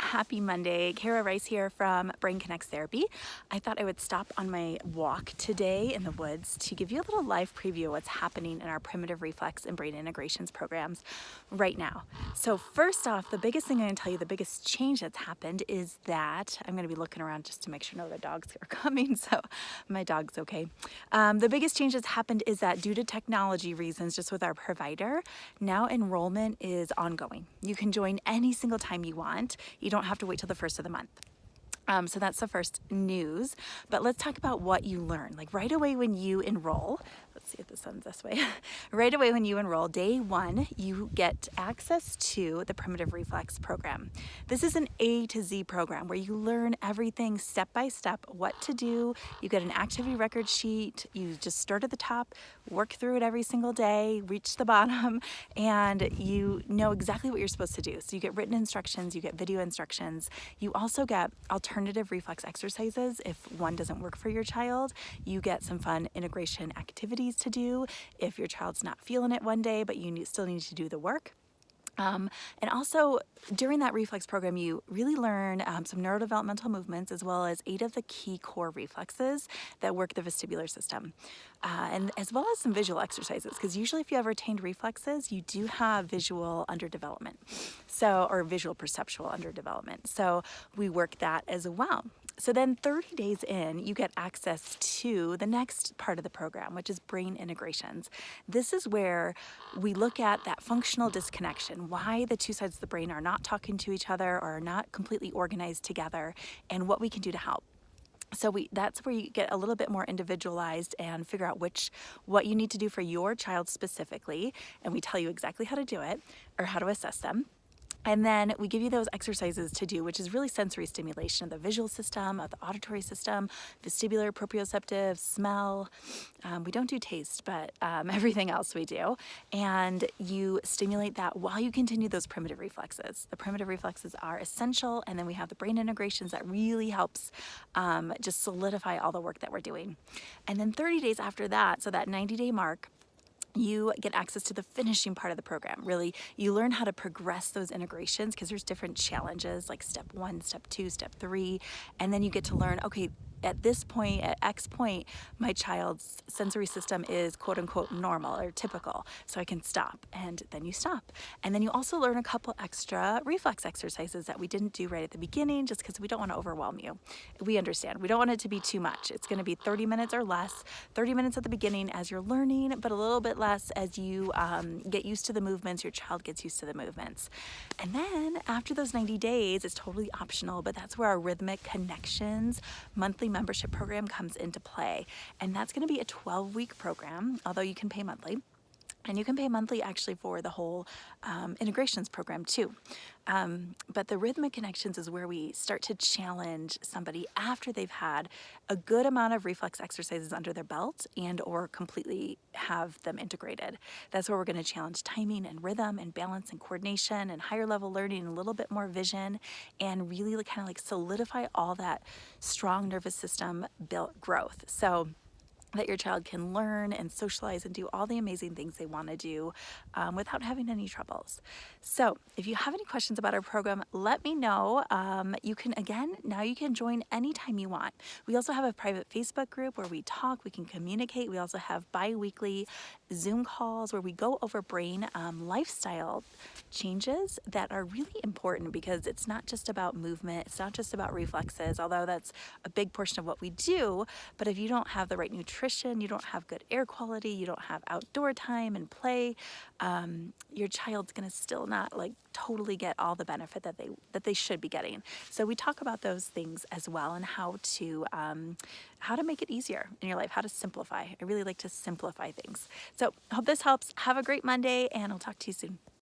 Happy Monday. Kara Rice here from Brain Connects Therapy. I thought I would stop on my walk today in the woods to give you a little live preview of what's happening in our primitive reflex and brain integrations programs right now. So first off, the biggest thing I'm going to tell you, the biggest change that's happened is that I'm going to be looking around just to make sure no other dogs are coming, so my dog's okay. The biggest change that's happened is that due to technology reasons, just with our provider, now enrollment is ongoing. You can join any single time you want. You don't have to wait till the first of the month. So that's the first news, but let's talk about what you learn. Like right away when you enroll, let's see if the sun's this way. Right away when you enroll, day one, you get access to the Primitive Reflex program. This is an A to Z program where you learn everything step by step, what to do. You get an activity record sheet. You just start at the top, work through it every single day, reach the bottom, and you know exactly what you're supposed to do. So you get written instructions, you get video instructions. You also get alternative reflex exercises. If one doesn't work for your child, you get some fun integration activities to do if your child's not feeling it one day, but you still need to do the work. And also during that reflex program, you really learn some neurodevelopmental movements as well as 8 of the key core reflexes that work the vestibular system, and as well as some visual exercises, because usually if you have retained reflexes, you do have visual underdevelopment, or visual perceptual underdevelopment. So we work that as well. So then 30 days in, you get access to the next part of the program, which is brain integrations. This is where we look at that functional disconnection, why the two sides of the brain are not talking to each other or are not completely organized together, and what we can do to help. So that's where you get a little bit more individualized and figure out what you need to do for your child specifically, and we tell you exactly how to do it or how to assess them. And then we give you those exercises to do, which is really sensory stimulation of the visual system, of the auditory system, vestibular, proprioceptive, smell. We don't do taste, but everything else we do. And you stimulate that while you continue those primitive reflexes. The primitive reflexes are essential, and then we have the brain integrations that really helps just solidify all the work that we're doing. And then 30 days after that, so that 90-day mark, you get access to the finishing part of the program. Really, you learn how to progress those integrations because there's different challenges like step 1, step 2, step 3, and then you get to learn, okay, at this point, at X point, my child's sensory system is quote unquote normal or typical, so I can stop, and then you stop. And then you also learn a couple extra reflex exercises that we didn't do right at the beginning just because we don't want to overwhelm you. We understand. We don't want it to be too much. It's going to be 30 minutes or less, 30 minutes at the beginning as you're learning, but a little bit less as you get used to the movements, your child gets used to the movements. And then after those 90 days, it's totally optional, but that's where our Rhythmic Connections monthly membership program comes into play. And that's going to be a 12-week program, although you can pay monthly. And you can pay monthly actually for the whole integrations program too. But the Rhythmic Connections is where we start to challenge somebody after they've had a good amount of reflex exercises under their belt and or completely have them integrated. That's where we're going to challenge timing and rhythm and balance and coordination and higher level learning and a little bit more vision, and really kind of like solidify all that strong nervous system built growth. So that your child can learn and socialize and do all the amazing things they want to do without having any troubles. So if you have any questions about our program, let me know. You can join anytime you want. We also have a private Facebook group where we talk, we can communicate. We also have bi-weekly Zoom calls where we go over brain lifestyle changes that are really important, because it's not just about movement, it's not just about reflexes, although that's a big portion of what we do. But if you don't have the right nutrition, you don't have good air quality, you don't have outdoor time and play, your child's gonna still not like totally get all the benefit that they should be getting. So we talk about those things as well, and how to make it easier in your life, how to simplify. I really like to simplify things. So I hope this helps. Have a great Monday, and I'll talk to you soon.